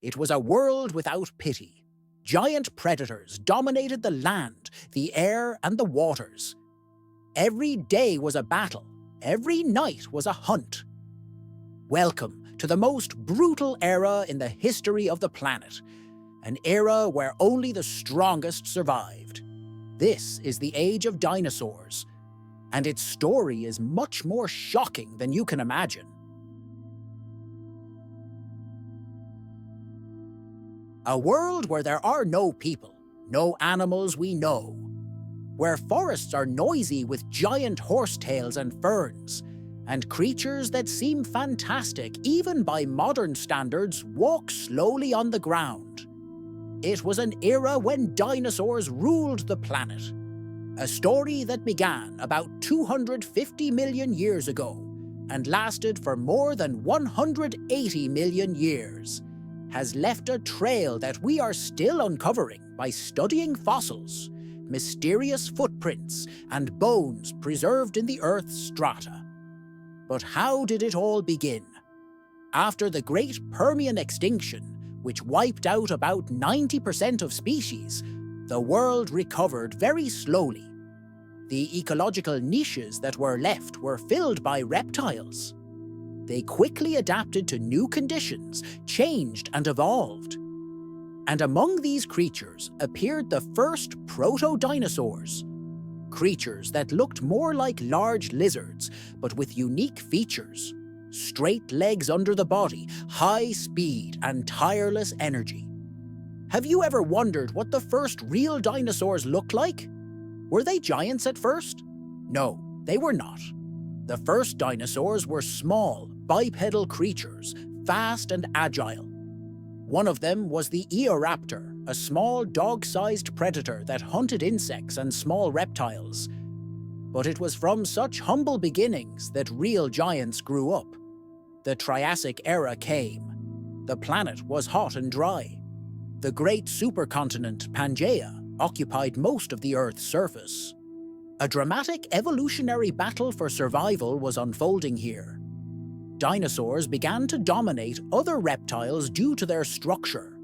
It was a world without pity. Giant predators dominated the land, the air, and the waters. Every day was a battle. Every night was a hunt. Welcome to the most brutal era in the history of the planet, an era where only the strongest survived. This is the age of dinosaurs, and its story is much more shocking than you can imagine. A world where there are no people, no animals we know, where forests are noisy with giant horsetails and ferns, and creatures that seem fantastic even by modern standards walk slowly on the ground. It was an era when dinosaurs ruled the planet. A story that began about 250 million years ago and lasted for more than 180 million years, has left a trail that we are still uncovering by studying fossils, mysterious footprints, and bones preserved in the Earth's strata. But how did it all begin? After the Great Permian extinction, which wiped out about 90% of species, the world recovered very slowly. The ecological niches that were left were filled by reptiles. They quickly adapted to new conditions, changed and evolved. And among these creatures appeared the first proto-dinosaurs, creatures that looked more like large lizards, but with unique features: straight legs under the body, high speed, and tireless energy. Have you ever wondered what the first real dinosaurs looked like? Were they giants at first? No, they were not. The first dinosaurs were small, bipedal creatures, fast and agile. One of them was the Eoraptor, a small dog-sized predator that hunted insects and small reptiles. But it was from such humble beginnings that real giants grew up. The Triassic era came. The planet was hot and dry. The great supercontinent, Pangaea, occupied most of the Earth's surface. A dramatic evolutionary battle for survival was unfolding here. Dinosaurs began to dominate other reptiles due to their structure.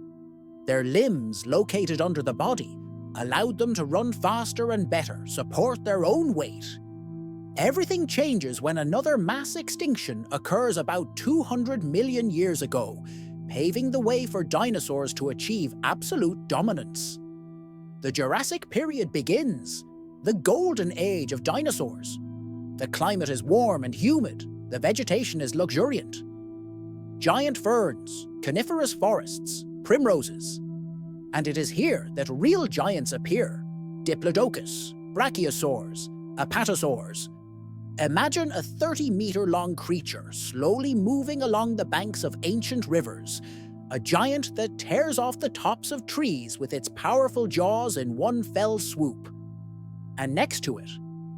Their limbs, located under the body, allowed them to run faster and better, support their own weight. Everything changes when another mass extinction occurs about 200 million years ago, paving the way for dinosaurs to achieve absolute dominance. The Jurassic period begins, the golden age of dinosaurs. The climate is warm and humid, the vegetation is luxuriant. Giant ferns, coniferous forests, primroses. And it is here that real giants appear: Diplodocus, Brachiosaurs, Apatosaurs. Imagine a 30-meter-long creature slowly moving along the banks of ancient rivers, a giant that tears off the tops of trees with its powerful jaws in one fell swoop. And next to it,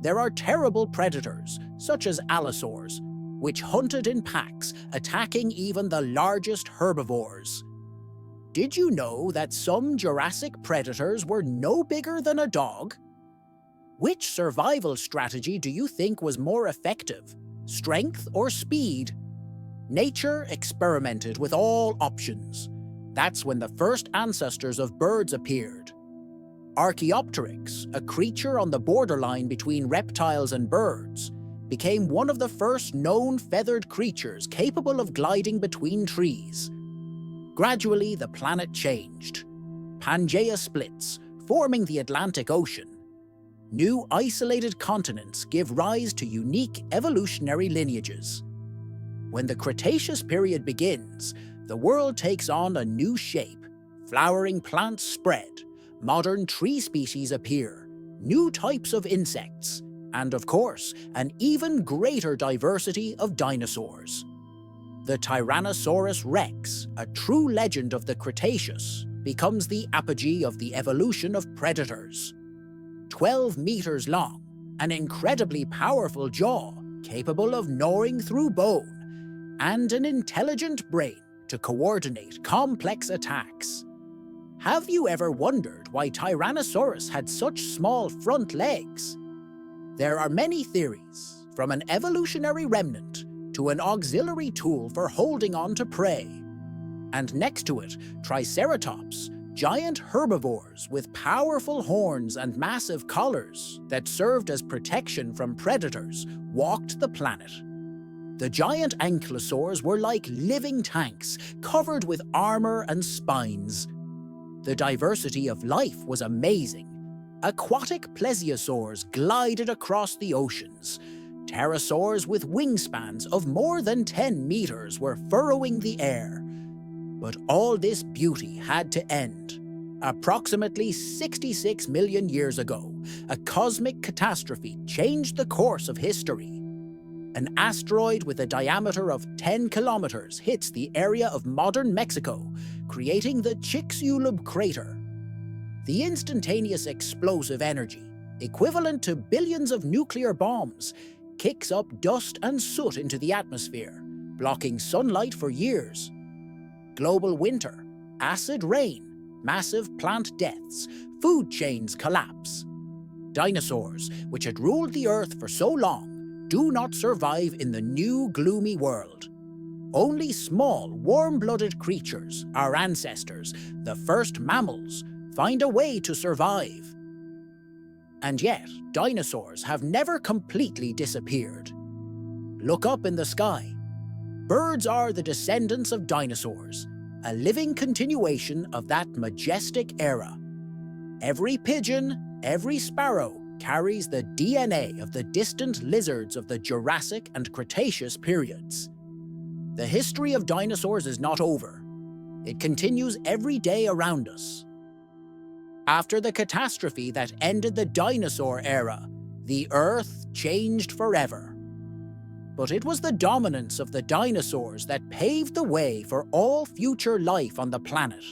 there are terrible predators, such as allosaurs, which hunted in packs, attacking even the largest herbivores. Did you know that some Jurassic predators were no bigger than a dog? Which survival strategy do you think was more effective, strength or speed? Nature experimented with all options. That's when the first ancestors of birds appeared. Archaeopteryx, a creature on the borderline between reptiles and birds, became one of the first known feathered creatures capable of gliding between trees. Gradually, the planet changed. Pangaea splits, forming the Atlantic Ocean. New isolated continents give rise to unique evolutionary lineages. When the Cretaceous period begins, the world takes on a new shape. Flowering plants spread, modern tree species appear, new types of insects, and of course, an even greater diversity of dinosaurs. The Tyrannosaurus rex, a true legend of the Cretaceous, becomes the apogee of the evolution of predators. 12 meters long, an incredibly powerful jaw capable of gnawing through bone, and an intelligent brain to coordinate complex attacks. Have you ever wondered why Tyrannosaurus had such small front legs? There are many theories, from an evolutionary remnant to an auxiliary tool for holding on to prey. And next to it, Triceratops, giant herbivores with powerful horns and massive collars that served as protection from predators, walked the planet. The giant ankylosaurs were like living tanks, covered with armor and spines. The diversity of life was amazing. Aquatic plesiosaurs glided across the oceans. Pterosaurs with wingspans of more than 10 meters were furrowing the air. But all this beauty had to end. Approximately 66 million years ago, a cosmic catastrophe changed the course of history. An asteroid with a diameter of 10 kilometers hits the area of modern Mexico, creating the Chicxulub crater. The instantaneous explosive energy, equivalent to billions of nuclear bombs, kicks up dust and soot into the atmosphere, blocking sunlight for years. Global winter, acid rain, massive plant deaths, food chains collapse. Dinosaurs, which had ruled the Earth for so long, do not survive in the new gloomy world. Only small, warm-blooded creatures, our ancestors, the first mammals, find a way to survive. And yet, dinosaurs have never completely disappeared. Look up in the sky. Birds are the descendants of dinosaurs, a living continuation of that majestic era. Every pigeon, every sparrow carries the DNA of the distant lizards of the Jurassic and Cretaceous periods. The history of dinosaurs is not over. It continues every day around us. After the catastrophe that ended the dinosaur era, the Earth changed forever. But it was the dominance of the dinosaurs that paved the way for all future life on the planet.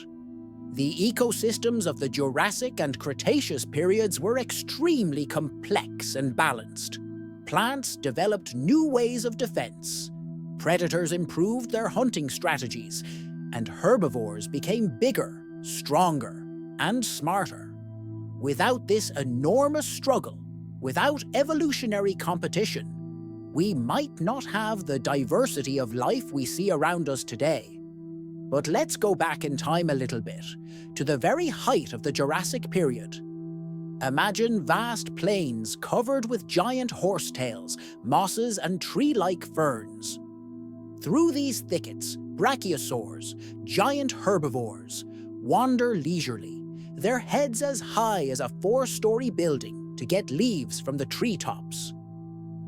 The ecosystems of the Jurassic and Cretaceous periods were extremely complex and balanced. Plants developed new ways of defense. Predators improved their hunting strategies, and herbivores became bigger, stronger, and smarter. Without this enormous struggle, without evolutionary competition, we might not have the diversity of life we see around us today. But let's go back in time a little bit, to the very height of the Jurassic period. Imagine vast plains covered with giant horsetails, mosses, and tree-like ferns. Through these thickets, brachiosaurs, giant herbivores, wander leisurely, their heads as high as a 4-story building to get leaves from the treetops.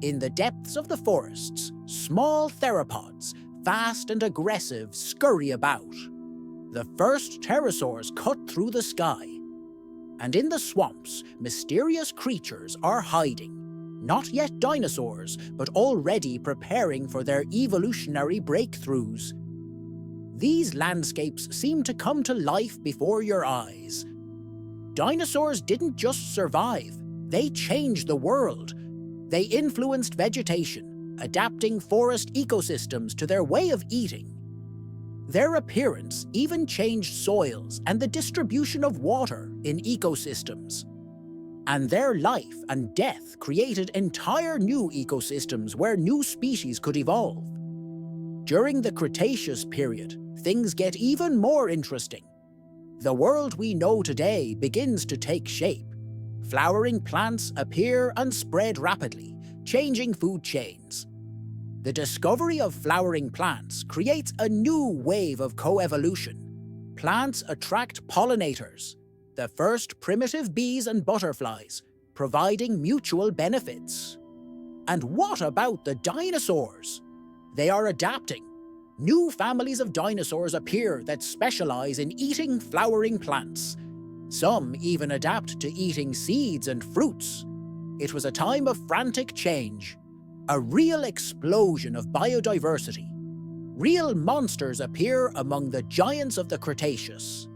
In the depths of the forests, small theropods, fast and aggressive, scurry about. The first pterosaurs cut through the sky. And in the swamps, mysterious creatures are hiding. Not yet dinosaurs, but already preparing for their evolutionary breakthroughs. These landscapes seem to come to life before your eyes. Dinosaurs didn't just survive, they changed the world. They influenced vegetation, adapting forest ecosystems to their way of eating. Their appearance even changed soils and the distribution of water in ecosystems. And their life and death created entire new ecosystems where new species could evolve. During the Cretaceous period, things get even more interesting. The world we know today begins to take shape. Flowering plants appear and spread rapidly, changing food chains. The discovery of flowering plants creates a new wave of coevolution. Plants attract pollinators, the first primitive bees and butterflies, providing mutual benefits. And what about the dinosaurs? They are adapting. New families of dinosaurs appear that specialize in eating flowering plants. Some even adapt to eating seeds and fruits. It was a time of frantic change, a real explosion of biodiversity. Real monsters appear among the giants of the Cretaceous.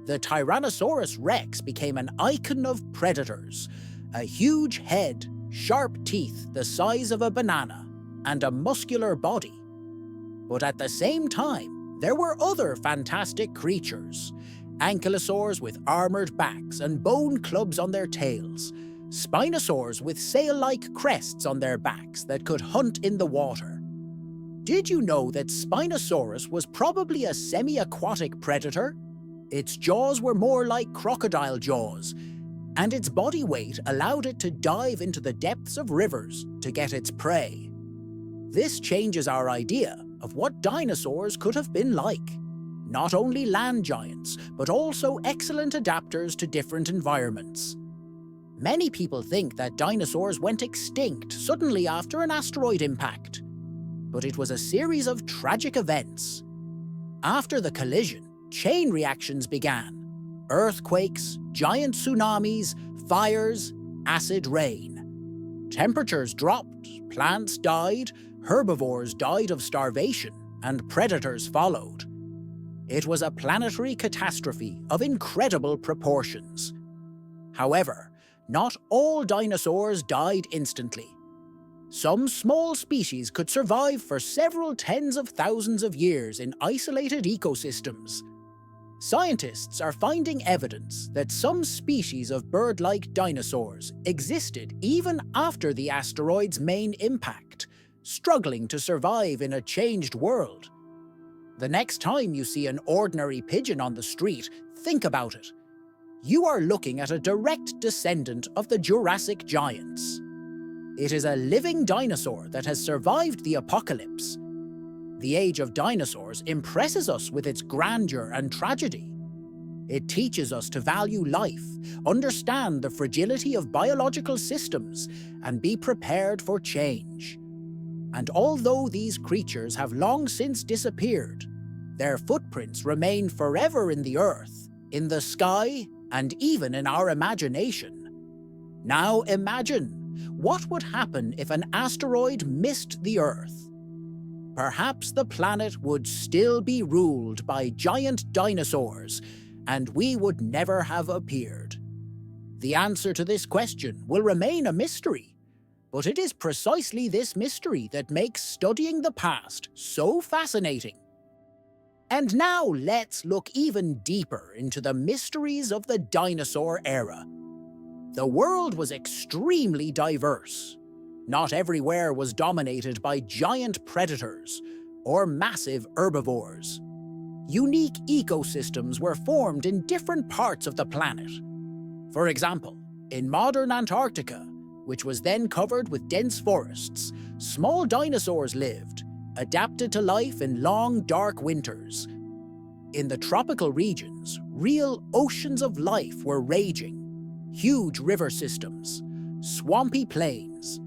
The Tyrannosaurus rex became an icon of predators, a huge head, sharp teeth the size of a banana, and a muscular body. But at the same time, there were other fantastic creatures. Ankylosaurs with armored backs and bone clubs on their tails. Spinosaurs with sail-like crests on their backs that could hunt in the water. Did you know that Spinosaurus was probably a semi-aquatic predator? Its jaws were more like crocodile jaws, and its body weight allowed it to dive into the depths of rivers to get its prey. This changes our idea of what dinosaurs could have been like. Not only land giants, but also excellent adapters to different environments. Many people think that dinosaurs went extinct suddenly after an asteroid impact, but it was a series of tragic events. After the collision, chain reactions began. Earthquakes, giant tsunamis, fires, acid rain. Temperatures dropped, plants died, herbivores died of starvation, and predators followed. It was a planetary catastrophe of incredible proportions. However, not all dinosaurs died instantly. Some small species could survive for several tens of thousands of years in isolated ecosystems. Scientists are finding evidence that some species of bird-like dinosaurs existed even after the asteroid's main impact, struggling to survive in a changed world. The next time you see an ordinary pigeon on the street, think about it. You are looking at a direct descendant of the Jurassic giants. It is a living dinosaur that has survived the apocalypse. The age of dinosaurs impresses us with its grandeur and tragedy. It teaches us to value life, understand the fragility of biological systems, and be prepared for change. And although these creatures have long since disappeared, their footprints remain forever in the earth, in the sky, and even in our imagination. Now imagine, what would happen if an asteroid missed the Earth? Perhaps the planet would still be ruled by giant dinosaurs, and we would never have appeared. The answer to this question will remain a mystery, but it is precisely this mystery that makes studying the past so fascinating. And now let's look even deeper into the mysteries of the dinosaur era. The world was extremely diverse. Not everywhere was dominated by giant predators or massive herbivores. Unique ecosystems were formed in different parts of the planet. For example, in modern Antarctica, which was then covered with dense forests, small dinosaurs lived, adapted to life in long, dark winters. In the tropical regions, real oceans of life were raging. Huge river systems, swampy plains,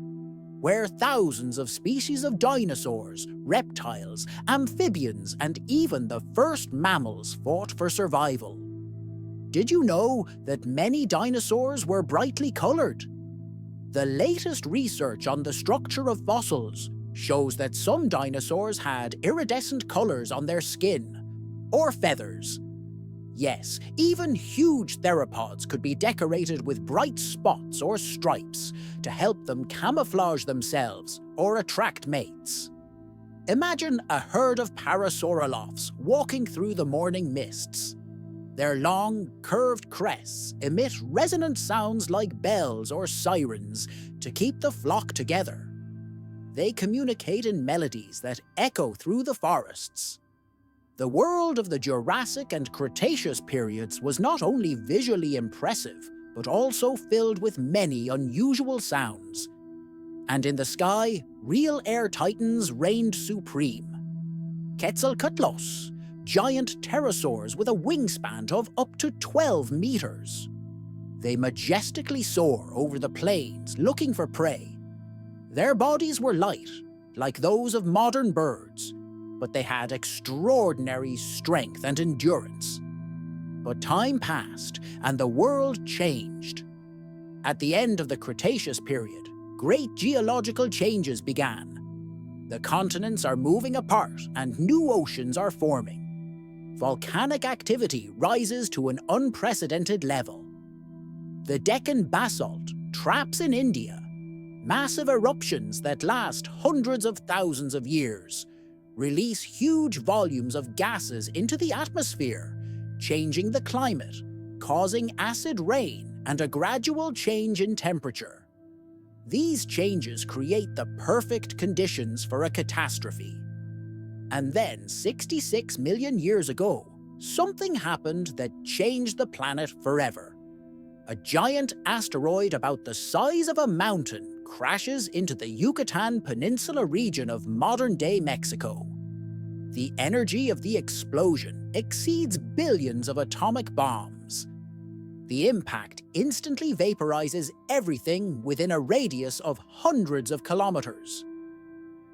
where thousands of species of dinosaurs, reptiles, amphibians, and even the first mammals fought for survival. Did you know that many dinosaurs were brightly colored? The latest research on the structure of fossils shows that some dinosaurs had iridescent colors on their skin, or feathers. Yes, even huge theropods could be decorated with bright spots or stripes to help them camouflage themselves or attract mates. Imagine a herd of parasaurolophs walking through the morning mists. Their long, curved crests emit resonant sounds like bells or sirens to keep the flock together. They communicate in melodies that echo through the forests. The world of the Jurassic and Cretaceous periods was not only visually impressive, but also filled with many unusual sounds. And in the sky, real air titans reigned supreme. Quetzalcoatls, giant pterosaurs with a wingspan of up to 12 meters. They majestically soar over the plains looking for prey. Their bodies were light, like those of modern birds, but they had extraordinary strength and endurance. But time passed, and the world changed. At the end of the Cretaceous period, great geological changes began. The continents are moving apart, and new oceans are forming. Volcanic activity rises to an unprecedented level. The Deccan basalt traps in India, massive eruptions that last hundreds of thousands of years, release huge volumes of gases into the atmosphere, changing the climate, causing acid rain and a gradual change in temperature. These changes create the perfect conditions for a catastrophe. And then 66 million years ago, something happened that changed the planet forever. A giant asteroid about the size of a mountain crashes into the Yucatan Peninsula region of modern-day Mexico. The energy of the explosion exceeds billions of atomic bombs. The impact instantly vaporizes everything within a radius of hundreds of kilometers.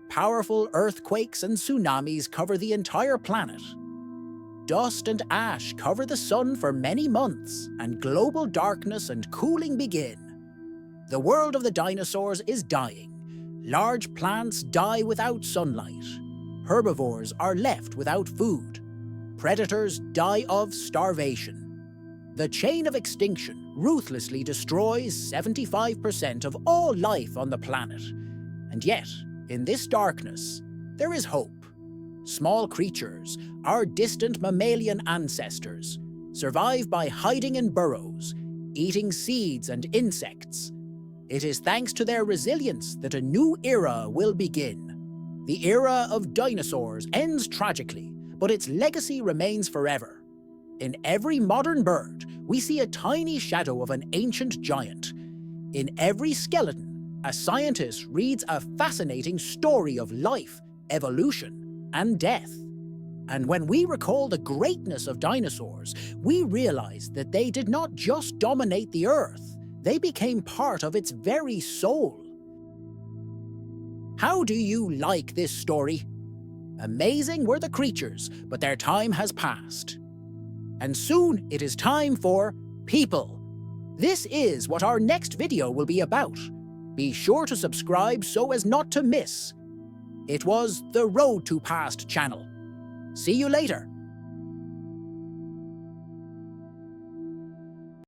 Powerful earthquakes and tsunamis cover the entire planet. Dust and ash cover the sun for many months, and global darkness and cooling begin. The world of the dinosaurs is dying. Large plants die without sunlight. Herbivores are left without food. Predators die of starvation. The chain of extinction ruthlessly destroys 75% of all life on the planet. And yet, in this darkness, there is hope. Small creatures, our distant mammalian ancestors, survive by hiding in burrows, eating seeds and insects. It is thanks to their resilience that a new era will begin. The era of dinosaurs ends tragically, but its legacy remains forever. In every modern bird, we see a tiny shadow of an ancient giant. In every skeleton, a scientist reads a fascinating story of life, evolution, and death. And when we recall the greatness of dinosaurs, we realize that they did not just dominate the Earth, they became part of its very soul. How do you like this story? Amazing were the creatures, but their time has passed. And soon it is time for people. This is what our next video will be about. Be sure to subscribe so as not to miss. It was the Road to Past channel. See you later.